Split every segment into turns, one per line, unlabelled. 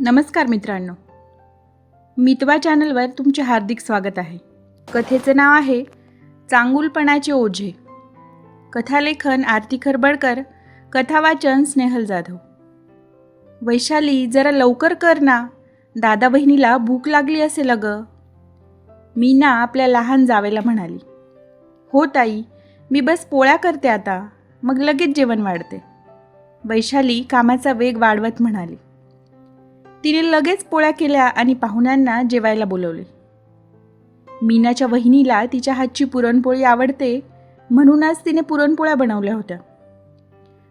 नमस्कार मित्रांनो, मितवा चॅनलवर तुमचे हार्दिक स्वागत आहे. कथेचं नाव आहे चांगुलपणाचे ओझे. कथालेखन आरती खरबडकर, कथावाचन स्नेहल जाधव. वैशाली, जरा लवकर कर ना, दादा बहिणीला भूक लागली असेल अगं. मीना आपल्या लहान जावेला म्हणाली. हो ताई, मी बस पोळ्या करते आता, मग लगेच जेवण वाढते. वैशाली कामाचा वेग वाढवत म्हणाली. तिने लगेच पोळ्या केल्या आणि पाहुण्यांना जेवायला बोलवले. मीनाच्या वहिनीला तिच्या हातची पुरणपोळी आवडते, म्हणूनच तिने पुरणपोळ्या बनवल्या होत्या.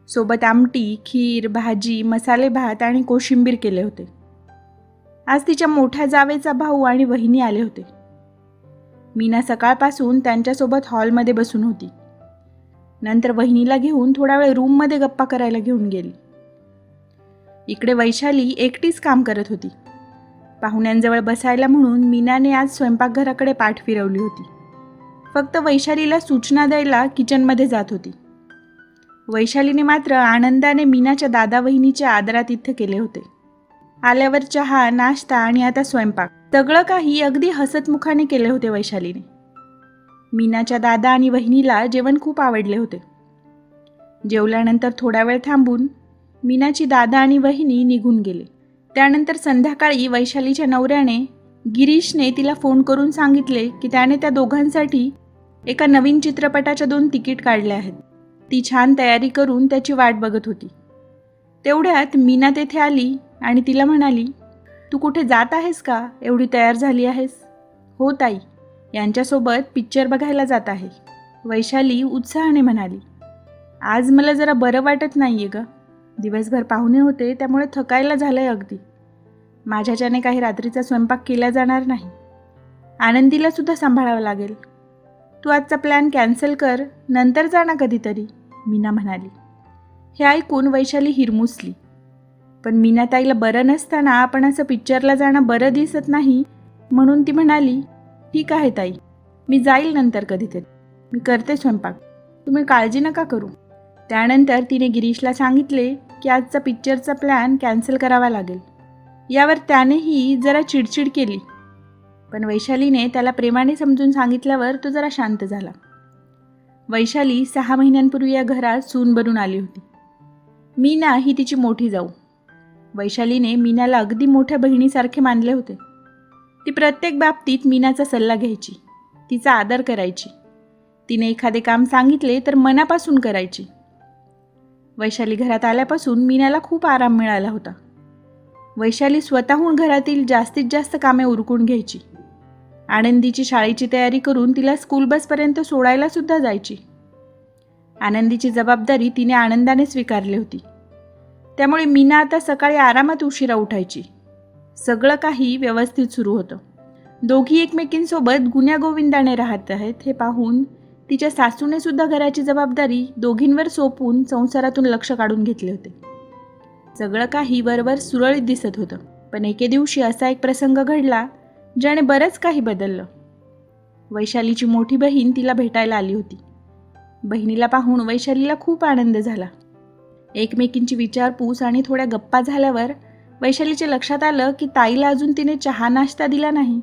सोबत आमटी, खीर, भाजी, मसाले भात आणि कोशिंबीर केले होते. आज तिच्या मोठ्या जावेचा भाऊ आणि वहिनी आले होते. मीना सकाळपासून त्यांच्यासोबत हॉलमध्ये बसून होती. नंतर वहिनीला घेऊन थोडा वेळ रूममध्ये गप्पा करायला घेऊन गेली. इकडे वैशाली एकटीच काम करत होती. पाहुण्यांजवळ बसायला म्हणून मीनाने आज स्वयंपाकघराकडे पाठ फिरवली होती. फक्त वैशालीला सूचना द्यायला किचनमध्ये जात होती. वैशालीने मात्र आनंदाने मीनाच्या दादा वहिनीच्या आदरातिथ्य केले होते. आल्यावर चहा, नाश्ता आणि आता स्वयंपाक, सगळं काही अगदी हसतमुखाने केले होते वैशालीने. मीनाच्या दादा आणि वहिनीला जेवण खूप आवडले होते. जेवल्यानंतर थोडा वेळ थांबून मीनाची दादा आणि वहिनी निघून गेले. त्यानंतर संध्याकाळी वैशालीच्या नवऱ्याने गिरीशने तिला फोन करून सांगितले की त्याने त्या दोघांसाठी एका नवीन चित्रपटाच्या 2 तिकीट काढले आहेत. ती छान तयारी करून त्याची वाट बघत होती. तेवढ्यात मीना तेथे आली आणि तिला म्हणाली, तू कुठे जात आहेस का? एवढी तयार झाली आहेस? हो ताई, यांच्यासोबत पिक्चर बघायला जात आहे. वैशाली उत्साहाने म्हणाली. आज मला जरा बरं वाटत नाहीये ग. दिवसभर पाहुणे होते, त्यामुळे थकायला झालंय अगदी. माझ्याच्याने काही रात्रीचा स्वयंपाक केला जाणार नाही. आनंदीला सुद्धा सांभाळावं लागेल. तू आजचा प्लॅन कॅन्सल कर, नंतर जा ना कधीतरी, मीना म्हणाली. हे ऐकून वैशाली हिरमुसली. पण मीनाताईला बरं नसताना आपण असं पिक्चरला जाणं बरं दिसत नाही, म्हणून ती म्हणाली, ठीक आहे ताई, मी जाईल नंतर कधीतरी. मी करते स्वयंपाक, तुम्ही काळजी नका करू. त्यानंतर तिने गिरीशला सांगितले की आजचा पिक्चरचा प्लॅन कॅन्सल करावा लागेल. यावर त्यानेही जरा चिडचिड केली, पण वैशालीने त्याला प्रेमाने समजून सांगितल्यावर तो जरा शांत झाला. वैशाली 6 महिन्यांपूर्वी या घरात सून बनून आली होती. मीना ही तिची मोठी जाऊ. वैशालीने मीनाला अगदी मोठ्या बहिणीसारखे मानले होते. ती प्रत्येक बाबतीत मीनाचा सल्ला घ्यायची, तिचा आदर करायची. तिने एखादे काम सांगितले तर मनापासून करायची. वैशाली घरात आल्यापासून मीनाला खूप आराम मिळाला होता. वैशाली स्वतःहून घरातील जास्तीत जास्त कामे उरकून घ्यायची. आनंदीची शाळेची तयारी करून तिला स्कूल बसपर्यंत सोडायला सुद्धा जायची. आनंदीची जबाबदारी तिने आनंदाने स्वीकारली होती. त्यामुळे मीना आता सकाळी आरामात उशिरा उठायची. सगळं काही व्यवस्थित सुरू होतं. दोघी एकमेकींसोबत गुण्यागोविंदाने राहत आहेत हे पाहून तिच्या सासूने सुद्धा घराची जबाबदारी दोघींवर सोपवून संसारातून लक्ष काढून घेतले होते. सगळं काही वरवर सुरळीत दिसत होतं. पण एके दिवशी असा एक प्रसंग घडला ज्याने बरंच काही बदललं. वैशालीची मोठी बहीण तिला भेटायला आली होती. बहिणीला पाहून वैशालीला खूप आनंद झाला. एकमेकींची विचारपूस आणि थोड्या गप्पा झाल्यावर वैशालीच्या लक्षात आलं की ताईला अजून तिने चहा नाश्ता दिला नाही.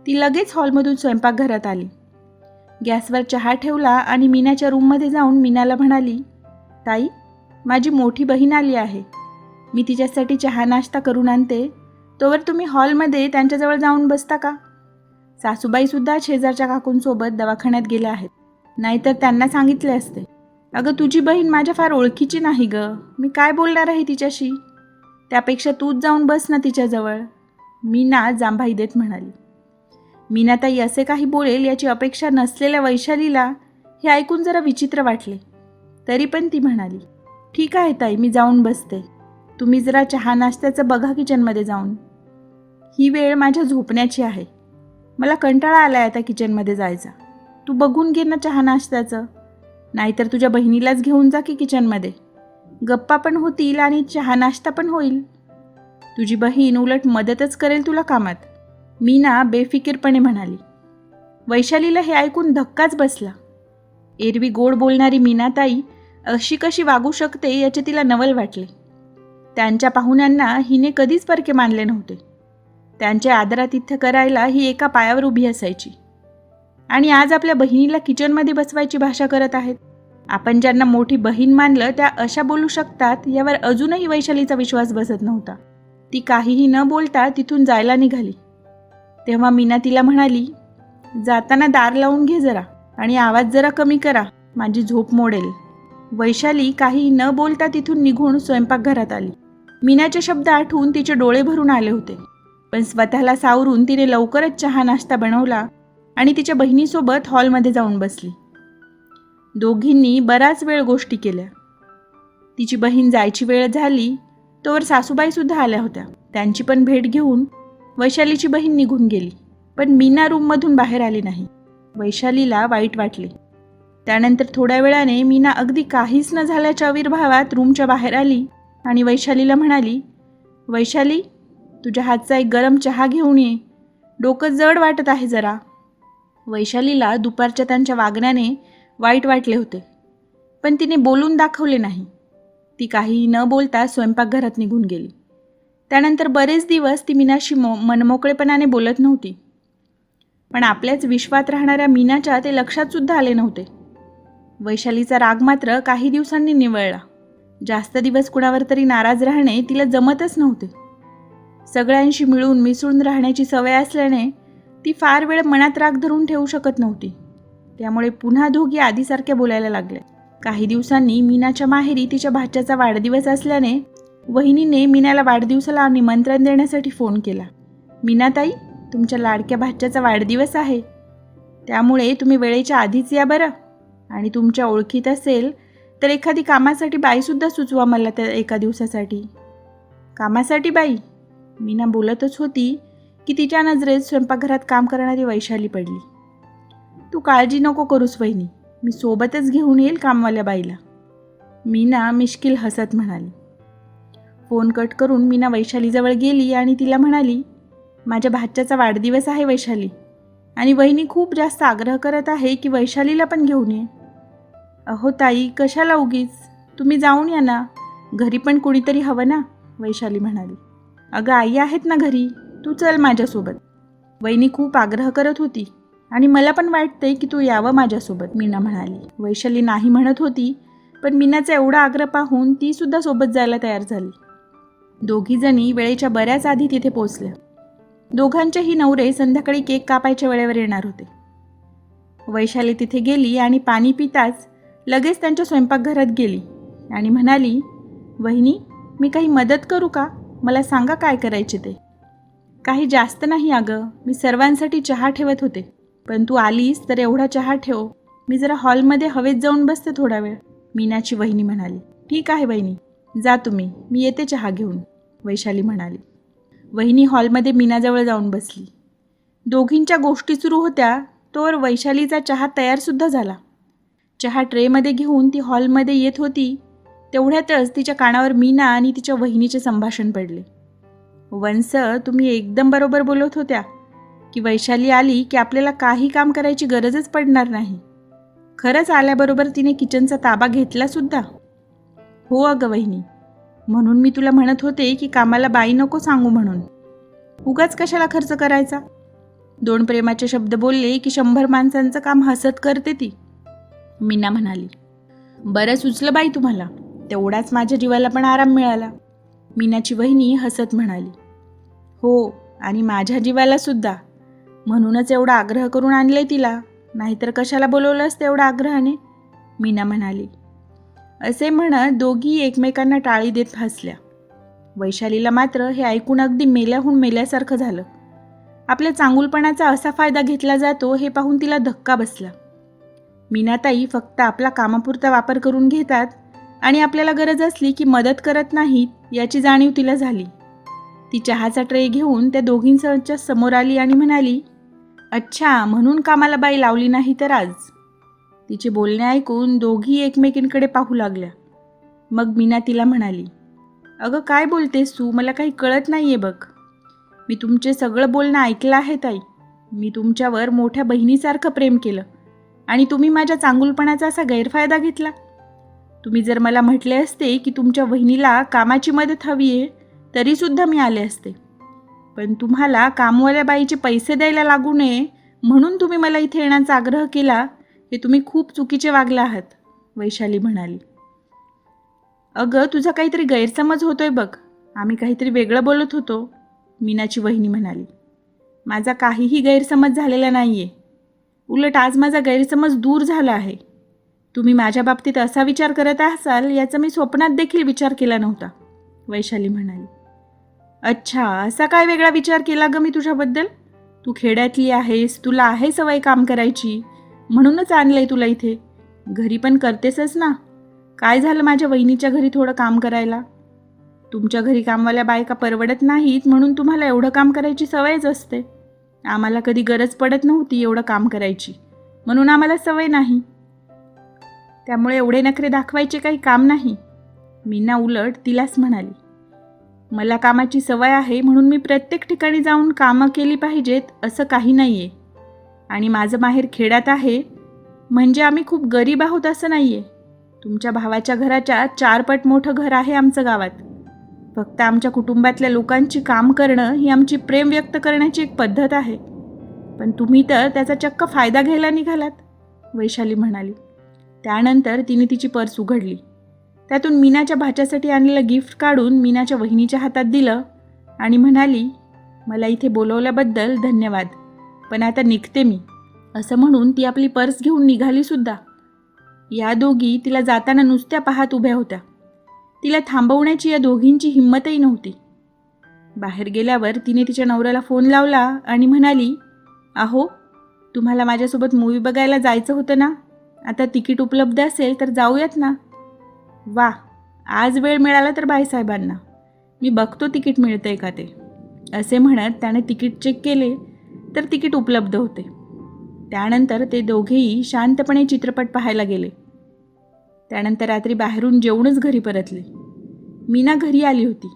ती लगेच हॉलमधून स्वयंपाकघरात आली. गॅसवर चहा ठेवला आणि मीनाच्या रूममध्ये जाऊन मीनाला म्हणाली, ताई, माझी मोठी बहीण आली आहे. मी तिच्यासाठी चहा नाश्ता करून आणते, तोवर तुम्ही हॉलमध्ये त्यांच्याजवळ जाऊन बसता का? सासूबाईसुद्धा शेजारच्या काकूंसोबत दवाखान्यात गेल्या आहेत, नाहीतर त्यांना सांगितले असते. अगं, तुझी बहीण माझ्या फार ओळखीची नाही गं, मी काय बोलणार आहे तिच्याशी? त्यापेक्षा तूच जाऊन बस ना तिच्याजवळ, मीना जांभाई देत म्हणाली. मीनाताई असे काही बोलेल याची अपेक्षा नसलेल्या वैशालीला हे ऐकून जरा विचित्र वाटले. तरी पण ती म्हणाली, ठीक आहे ताई, मी जाऊन बसते. तुम्ही जरा चहा नाश्त्याचं बघा किचनमध्ये जाऊन. ही वेळ माझ्या झोपण्याची आहे. मला कंटाळा आलाय आता किचनमध्ये जायचा. तू बघून घे ना चहा नाश्त्याचं, नाहीतर तुझ्या बहिणीलाच घेऊन जा की किचनमध्ये. गप्पा पण होतील आणि चहा नाश्ता पण होईल. तुझी बहीण उलट मदतच करेल तुला कामात, मीना बेफिकीरपणे म्हणाली. वैशालीला हे ऐकून धक्काच बसला. एरवी गोड बोलणारी मीनाताई अशी कशी वागू शकते याचे तिला नवल वाटले. त्यांच्या पाहुण्यांना हिने कधीच परके मानले नव्हते. त्यांचे आदरातिथ्य करायला ही एका पायावर उभी असायची. आणि आज आपल्या बहिणीला किचनमध्ये बसवायची भाषा करत आहेत. आपण ज्यांना मोठी बहीण मानलं त्या अशा बोलू शकतात यावर अजूनही वैशालीचा विश्वास बसत नव्हता. ती काहीही न बोलता तिथून जायला निघाली. तेव्हा मीना तिला म्हणाली, जाताना दार लावून घे जरा आणि आवाज जरा कमी करा, माझी झोप मोडेल. वैशाली काहीही न बोलता तिथून निघून स्वयंपाकघरात आली. मीनाचे शब्द आठवून तिचे डोळे भरून आले होते. पण स्वतःला सावरून तिने लवकरच चहा नाश्ता बनवला आणि तिच्या बहिणीसोबत हॉलमध्ये जाऊन बसली. दोघींनी बराच वेळ गोष्टी केल्या. तिची बहीण जायची वेळ झाली तोवर सासूबाईसुद्धा आल्या होत्या. त्यांची पण भेट घेऊन वैशालीची बहीण निघून गेली. पण मीना रूममधून बाहेर आली नाही. वैशालीला वाईट वाटले. त्यानंतर थोड्या वेळाने मीना अगदी काहीच न झाल्याच्या आविर्भावात रूमच्या बाहेर आली आणि वैशालीला म्हणाली, वैशाली, तुझ्या हातचा एक गरम चहा घेऊन ये, डोकं जड वाटत आहे जरा. वैशालीला दुपारच्या त्यांच्या वागण्याने वाईट वाटले होते, पण तिने बोलून दाखवले नाही. ती काहीही न बोलता स्वयंपाकघरात निघून गेली. त्यानंतर बरेच दिवस ती मीनाशी मनमोकळेपणाने बोलत नव्हती. पण आपल्याच विश्वात राहणाऱ्या मीनाच्या ते लक्षातसुद्धा आले नव्हते. वैशालीचा राग मात्र काही दिवसांनी निवळला. जास्त दिवस कुणावर तरी नाराज राहणे तिला जमतच नव्हते. सगळ्यांशी मिळून मिसळून राहण्याची सवय असल्याने ती फार वेळ मनात राग धरून ठेवू शकत नव्हती. त्यामुळे पुन्हा दोघी आधीसारख्या बोलायला लागल्या. काही दिवसांनी मीनाच्या माहेरी तिच्या भाच्याचा वाढदिवस असल्याने वहिनीने मीनाला वाढदिवसाला निमंत्रण देण्यासाठी फोन केला. मीनाताई, तुमच्या लाडक्या भाच्याचा वाढदिवस आहे, त्यामुळे तुम्ही वेळेच्या आधीच या बरं. आणि तुमच्या ओळखीत असेल तर एखादी कामासाठी बाईसुद्धा सुचवा मला त्या एका दिवसासाठी. कामासाठी बाई? मीना बोलतच होती की तिच्या नजरेत स्वयंपाकघरात काम करणारी वैशाली पडली. तू काळजी नको करूस वहिनी, मी सोबतच घेऊन येईल कामवाल्या बाईला, मीना मिश्किल हसत म्हणाली. फोन कट करून मीना वैशालीजवळ गेली आणि तिला म्हणाली, माझ्या भाच्याचा वाढदिवस आहे वैशाली, आणि वहिनी खूप जास्त आग्रह करत आहे की वैशालीला पण घेऊन ये. अहो ताई, कशाला उगीच, तुम्ही जाऊन या ना, घरी पण कुणीतरी हवं ना, वैशाली म्हणाली. अगं आई आहेत ना घरी, तू चल माझ्यासोबत. वहिनी खूप आग्रह करत होती आणि मला पण वाटतंय की तू यावं माझ्यासोबत, मीना म्हणाली. वैशाली नाही म्हणत होती, पण मीनाचा एवढा आग्रह पाहून ती सुद्धा सोबत जायला तयार झाली. दोघीजणी वेळेच्या बऱ्याच आधी तिथे पोचल्या. दोघांचेही नवरे संध्याकाळी केक कापायच्या वेळेवर येणार होते. वैशाली तिथे गेली आणि पाणी पिताच लगेच त्यांच्या स्वयंपाकघरात गेली आणि म्हणाली, वहिनी, मी काही मदत करू का? मला सांगा काय करायचे ते. काही जास्त नाही अगं, मी सर्वांसाठी चहा ठेवत होते, पण तू आलीस तर एवढा चहा ठेव, मी जरा हॉलमध्ये हवेत जाऊन बसते थोडा वेळ, मीनाची वहिनी म्हणाली. ठीक आहे वहिनी, जा तुम्ही, मी येते चहा घेऊन, वैशाली म्हणाली. वहिनी हॉलमध्ये मीनाजवळ जाऊन बसली. दोघींच्या गोष्टी सुरू होत्या तोवर वैशालीचा चहा तयारसुद्धा झाला. चहा ट्रेमध्ये घेऊन ती हॉलमध्ये येत होती तेवढ्यातच तिच्या कानावर मीना आणि तिच्या वहिनीचे संभाषण पडले. वंस, तुम्ही एकदम बरोबर बोलत होत्या की वैशाली आली की आपल्याला काही काम करायची गरजच पडणार नाही. खरंच आल्याबरोबर तिने किचनचा ताबा घेतलासुद्धा. हो अगं वहिनी, म्हणून मी तुला म्हणत होते की कामाला बाई नको सांगू म्हणून. उगाच कशाला खर्च करायचा. 2 प्रेमाचे शब्द बोलले की 100 माणसांचं काम हसत करते ती, मीना म्हणाली. बरं सुचलं बाई तुम्हाला, तेवढाच माझ्या जीवाला पण आराम मिळाला, मीनाची वहिनी हसत म्हणाली. हो, आणि माझ्या जीवाला सुद्धा, म्हणूनच एवढा आग्रह करून आणले तिला, नाहीतर कशाला बोलवलं असतं एवढा आग्रहाने, मीना म्हणाली. असे म्हणत दोघी एकमेकांना टाळी देत हसल्या. वैशालीला मात्र हे ऐकून अगदी मेल्याहून मेल्यासारखं झालं. आपल्या चांगुलपणाचा असा फायदा घेतला जातो हे पाहून तिला धक्का बसला. मीनाताई फक्त आपला कामापुरता वापर करून घेतात आणि आपल्याला गरज असली की मदत करत नाहीत याची जाणीव तिला झाली. ती चहाचा ट्रे घेऊन त्या दोघींच्या समोर आली आणि म्हणाली, अच्छा, म्हणून कामाला बाई लावली नाही तर आज. तिचे बोलणे ऐकून दोघी एकमेकींकडे पाहू लागल्या. मग मीना तिला म्हणाली, अगं काय बोलतेस तू, मला काही कळत नाही आहे बघ. मी तुमचे सगळं बोलणं ऐकलं आहे ताई. मी तुमच्यावर मोठ्या बहिणीसारखं प्रेम केलं आणि तुम्ही माझ्या चांगुलपणाचा असा गैरफायदा घेतला. तुम्ही जर मला म्हटले असते की तुमच्या वहिनीला कामाची मदत हवी आहे तरीसुद्धा मी आले असते, पण तुम्हाला कामवाल्या बाईचे पैसे द्यायला लागू नये म्हणून तुम्ही मला इथे येण्याचा आग्रह केला, हे तुम्ही खूप चुकीचे वागला आहात, वैशाली म्हणाली. अगं, तुझा काहीतरी गैरसमज होतोय बघ, आम्ही काहीतरी वेगळं बोलत होतो, मीनाची वहिनी म्हणाली. माझा काहीही गैरसमज झालेला नाही आहे. उलट आज माझा गैरसमज दूर झाला आहे. तुम्ही माझ्या बाबतीत असा विचार करत असाल याचा मी स्वप्नात देखील विचार केला नव्हता, वैशाली म्हणाली. अच्छा, असा काय वेगळा विचार केला गं मी तुझ्याबद्दल? तू खेड्यातली आहेस, तुला आहे सवय काम करायची, म्हणूनच आणलंय तुला इथे. घरी पण करतेसच ना. काय झालं माझ्या वहिनीच्या घरी थोडं काम करायला? तुमच्या घरी कामवाल्या बायका परवडत नाहीत म्हणून तुम्हाला एवढं काम करायची सवयच असते. आम्हाला कधी गरज पडत नव्हती एवढं काम करायची, म्हणून आम्हाला सवय नाही. त्यामुळे एवढे नखरे दाखवायचे काही काम नाही. मीना उलट तिलाच म्हणाली, मला कामाची सवय आहे म्हणून मी प्रत्येक ठिकाणी जाऊन कामं केली पाहिजेत असं काही नाही आहे. आणि माझं माहेर खेड्यात आहे म्हणजे आम्ही खूप गरीब आहोत असं नाही आहे. तुमच्या भावाच्या घराच्या 4 पट मोठं घर आहे आमचं गावात. फक्त आमच्या कुटुंबातल्या लोकांची काम करणं ही आमची प्रेम व्यक्त करण्याची एक पद्धत आहे. पण तुम्ही तर त्याचा चक्क फायदा घ्यायला निघालात, वैशाली म्हणाली. त्यानंतर तिने तिची पर्स उघडली. त्यातून मीनाच्या भाच्यासाठी आणलेलं गिफ्ट काढून मीनाच्या वहिनीच्या हातात दिलं आणि म्हणाली, मला इथे बोलवल्याबद्दल धन्यवाद, पण आता निघते मी, असं म्हणून ती आपली पर्स घेऊन निघालीसुद्धा. या दोघी तिला जाताना नुसत्या पाहत उभ्या होत्या. तिला थांबवण्याची या दोघींची हिंमतही नव्हती. बाहेर गेल्यावर तिने तिच्या नवऱ्याला फोन लावला आणि म्हणाली, अहो, तुम्हाला माझ्यासोबत मूवी बघायला जायचं होतं ना, आता तिकीट उपलब्ध असेल तर जाऊयात ना. वा, आज वेळ मिळाला तर बाईसाहेबांना, मी बघतो तिकीट मिळतंय का ते, असे म्हणत त्याने तिकीट चेक केले तर तिकीट उपलब्ध होते. त्यानंतर ते दोघेही शांतपणे चित्रपट पाहायला गेले. त्यानंतर रात्री बाहेरून जेवूनच घरी परतले. मीना घरी आली होती,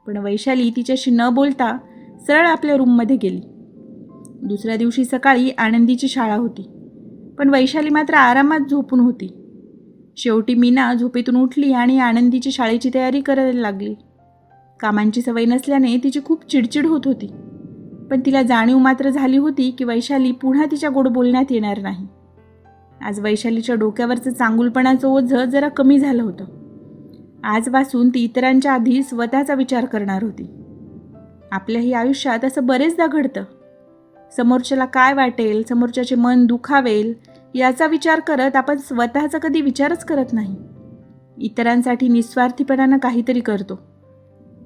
पण वैशाली तिच्याशी न बोलता सरळ आपल्या रूममध्ये गेली. दुसऱ्या दिवशी सकाळी आनंदीची शाळा होती, पण वैशाली मात्र आरामात झोपून होती. शेवटी मीना झोपेतून उठली आणि आनंदीची शाळेची तयारी करायला लागली. कामांची सवय नसल्याने तिची खूप चिडचिड होत होती, पण तिला जाणीव मात्र झाली होती की वैशाली पुन्हा तिच्या गोड बोलण्यात येणार नाही. आज वैशालीच्या डोक्यावरचं चांगुलपणाचं ओझं जरा कमी झालं होतं. आजपासून ती इतरांच्या आधी स्वतःचा विचार करणार होती. आपल्याही आयुष्यात असं बरेचदा घडतं. समोरच्याला काय वाटेल, समोरच्याचे मन दुखावेल याचा विचार करत आपण स्वतःचा कधी विचारच करत नाही. इतरांसाठी निस्वार्थीपणानं काहीतरी करतो,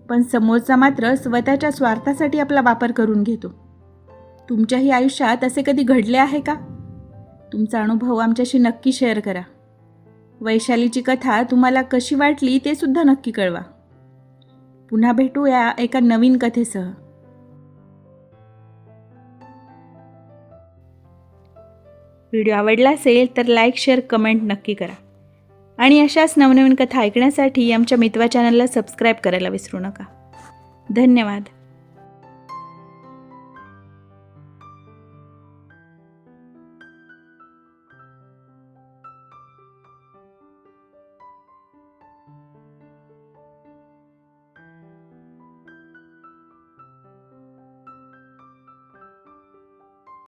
पण समोरचा मात्र स्वतःच्या स्वार्थासाठी आपला वापर करून घेतो. तुमच्याही आयुष्यात असे कधी घडले आहे का? तुमचा अनुभव आमच्याशी नक्की शेअर करा. वैशालीची कथा तुम्हाला कशी वाटली ते सुद्धा नक्की कळवा. पुन्हा भेटूया एका नवीन कथेसह. व्हिडिओ आवडला असेल तर लाईक, शेअर, कमेंट नक्की करा. आणि अशाच नवनवीन कथा ऐकण्यासाठी आमच्या मितवा चॅनलला सबस्क्राईब करायला विसरू नका. धन्यवाद.